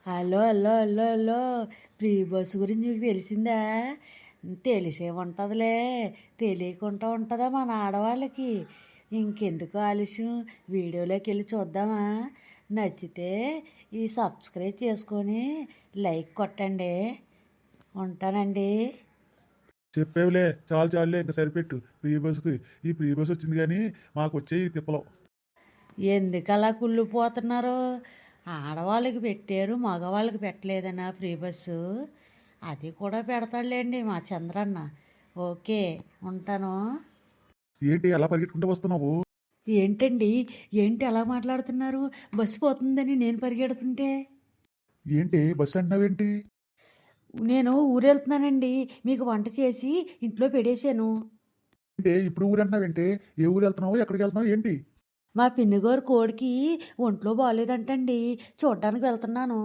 Hello hello hello hello free bus గురించి మీకు తెలిసిందా? తెలిసే ఉంటుందిలే, తెలియకుండా ఉంటుందా మన ఆడవాళ్ళకి? ఇంకెందుకు ఆలస్యం, వీడియోలోకి వెళ్ళి చూద్దామా? నచ్చితే ఈ సబ్స్క్రైబ్ చేసుకొని లైక్ కొట్టండి. ఉంటానండి. చెప్పేవిలే, చాలు చాలులే, ఇంకా సరిపెట్టు. ఫ్రీ బస్సుకి ఈ ఫ్రీ బస్ వచ్చింది కానీ మాకు వచ్చే ఈ తిప్పలు. ఎందుకు అలా కుళ్ళిపోతున్నారు? ఆడవాళ్ళకి పెట్టారు, మగవాళ్ళకి పెట్టలేదనా ఫ్రీ బస్సు? అది కూడా పెడతాడులేండి మా చంద్రన్న. ఓకే, ఉంటాను. ఏంటి అలా పరిగెట్టుకుంటూ వస్తున్నావు? ఏంటండి, ఏంటి అలా మాట్లాడుతున్నారు? బస్సు పోతుందని నేను పరిగెడుతుంటే? ఏంటి బస్సు అంటున్నావేంటి? నేను ఊరెళ్తున్నానండి, మీకు వంట చేసి ఇంట్లో పెడేశాను. అంటే ఇప్పుడు ఊరు అంటున్నావేంటి? ఏ ఊరు వెళ్తున్నావు, ఎక్కడికి వెళ్తున్నావు, ఏంటి? మా పిన్నిగారు కోడికి ఒంట్లో బాగోలేదంటండి, చూడ్డానికి వెళ్తున్నాను.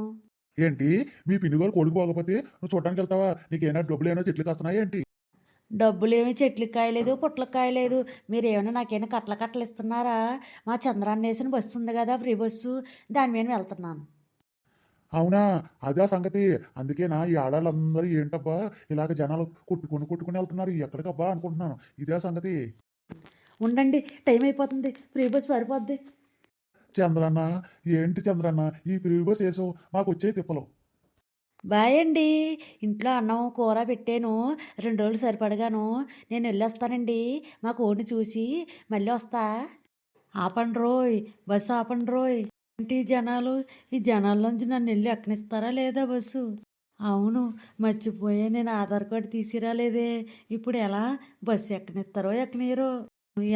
ఏంటి మీ పిన్నిగారు కొడుకు పోకపోతే నువ్వు చూడడానికి వెళ్తావా? నీకేమైనా డబ్బులు ఏమైనా చెట్లు కాస్తున్నాయా ఏంటి? డబ్బులేమి చెట్లకు కాయలేదు, పుట్లకు కాయలేదు. మీరేమైనా నాకేమైనా కట్టలు ఇస్తున్నారా? మా చంద్రాన్ని వేసిన బస్సు ఉంది కదా, ఫ్రీ బస్సు, దాని మీద వెళ్తున్నాను. అవునా, అదే ఆ సంగతి. అందుకేనా ఈ ఆడాళ్ళందరూ ఏంటబ్బా ఇలాగ జనాలు కొట్టుకుని వెళ్తున్నారు ఎక్కడికబ్బా అనుకుంటున్నాను. ఇదే ఆ సంగతి. ఉండండి, టైం అయిపోతుంది, ఫ్రీ బస్ సరిపోద్ది. చంద్రన్న, ఏంటి చంద్రన్న ఈ ఫ్రీ బస్ వేసావు, మాకు వచ్చే తిప్పలు. బాయ్ అండి. ఇంట్లో అన్నం కూర పెట్టాను, 2 రోజులు సరిపడగాను. నేను వెళ్ళొస్తానండి, మా కోడిని చూసి మళ్ళీ వస్తా. ఆపండి రోయ్, బస్సు ఆపండి రోయ్. ఏంటి ఈ జనాలు, ఈ జనాల్లోంచి నన్ను వెళ్ళి ఎక్కనిస్తారా లేదా బస్సు? అవును, మర్చిపోయా, నేను ఆధార్ కార్డు తీసిరాలేదే. ఇప్పుడు ఎలా బస్సు ఎక్కనిస్తారో ఎక్కనీయరో.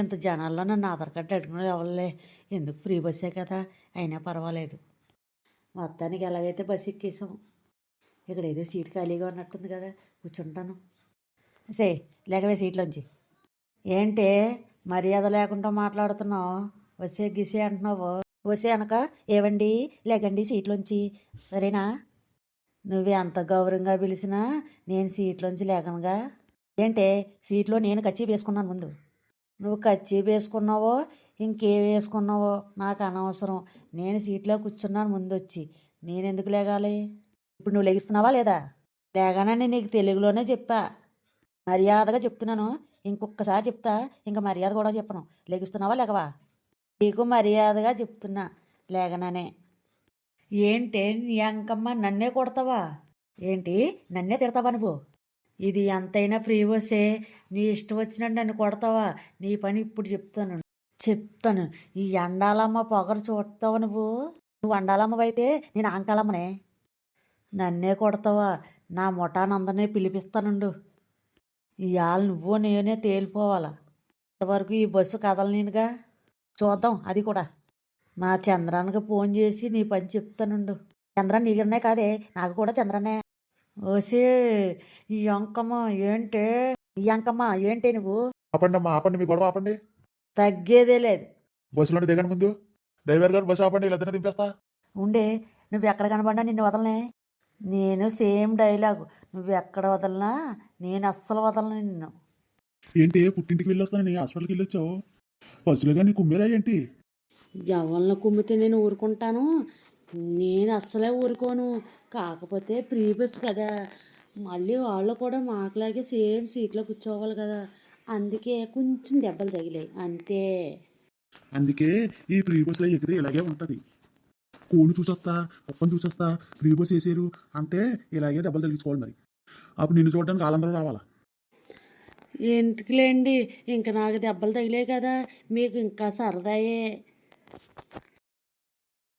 ఇంత జనాల్లో నన్ను ఆధార్ కార్డు అడుగునే అవ్వలే, ఎందుకు, ఫ్రీ బస్సే కదా, అయినా పర్వాలేదు. మొత్తానికి ఎలాగైతే బస్సు ఎక్కేసాం. ఇక్కడ ఏదో సీట్ ఖాళీగా ఉన్నట్టుంది కదా, కూర్చుంటాను. సే, లేకవే సీట్లోంచి. ఏంటే మర్యాద లేకుండా మాట్లాడుతున్నావు? వసే గిసే అంటున్నావు. వసే అనక ఏవండి, లేకండి సీట్లోంచి, సరేనా? నువ్వు ఎంత గౌరవంగా పిలిచినా నేను సీట్లోంచి లేకనుగా. ఏంటే, సీట్లో నేను కచ్చి వేసుకున్నాను ముందు. నువ్వు కచ్చి వేసుకున్నావో ఇంకేం వేసుకున్నావో నాకు అనవసరం. నేను సీట్లో కూర్చున్నాను ముందు వచ్చి, నేనెందుకు లేగాలి? ఇప్పుడు నువ్వు లెగిస్తున్నావా లేదా? లేగానని నీకు తెలుగులోనే చెప్పా, మర్యాదగా చెప్తున్నాను. ఇంకొకసారి చెప్తా, ఇంకా మర్యాద కూడా చెప్పను. లెగుస్తున్నావా లేకవా? నీకు మర్యాదగా చెప్తున్నా, లేగననే. ఏంటే నీ అంకమ్మ, నన్నే కొడతావా ఏంటి? నన్నే తిడతావా నువ్వు? ఇది ఎంతైనా ఫ్రీ బస్సే, నీ ఇష్టం వచ్చినట్టు నన్ను కొడతావా? నీ పని ఇప్పుడు చెప్తాను, చెప్తాను. ఈ అండాలమ్మ పొగరు చూడతావా నువ్వు? నువ్వు అండాలమ్మవైతే నేను అంకాలమ్మనే. నన్నే కొడతావా? నా ముఠానందరినీ పిలిపిస్తానుండు. ఇవాళ నువ్వు నేనే తేలిపోవాలా. ఇంతవరకు ఈ బస్సు కదలనేనుగా, చూద్దాం అది కూడా. మా చంద్రానికి ఫోన్ చేసి నీ పని చెప్తానుండు. చంద్రన్ నీకనే కాదే, నాకు కూడా చంద్రనే. ఓసే ఈ అంకమ్మ, ఏంటే ఈ అంకమ్మ, ఏంటే నువ్వు? ఆపండి అమ్మా, ఆపండి, మీ గొడవ ఆపండి. తగ్గేదే లేదు. బస్సులో దిగండి ముందు. డ్రైవర్ గారు బస్సు ఆపండి, ఇలా దింపేస్తా. ఉండే, నువ్వు ఎక్కడ కనబడినా నిన్ను వదలనే. నేను సేమ్ డైలాగు, నువ్వు ఎక్కడ వదలనా నేను అస్సలు వదలను నిన్ను. ఏంటి పుట్టింటికి వెళ్ళొస్తానని హాస్పిటల్కి వెళ్ళొచ్చావు? బస్సులో కానీ కుమ్మేరా ఏంటి? ఎవరిని కుమ్మితే నేను ఊరుకుంటాను? నేను అస్సలే ఊరుకోను. కాకపోతే ప్రీ బస్ కదా, మళ్ళీ వాళ్ళు కూడా మాకులాగే సేమ్ సీట్లో కూర్చోవాలి కదా, అందుకే కొంచెం దెబ్బలు తగిలాయి అంతే. అందుకే ఈ ఫ్రీ బస్సులో ఎగితే ఇలాగే ఉంటుంది. కోళ్ళు చూసొస్తా, కుప్పని చూసొస్తా, ఫ్రీ బస్ వేసారు అంటే ఇలాగే దెబ్బలు తగ్గించుకోవాలి మరి. అప్పుడు నిన్ను చూడడానికి వాళ్ళందరూ రావాలా? ఎందుకులేండి, ఇంకా నాకు దెబ్బలు తగిలాయి కదా, మీకు ఇంకా సరదాయే.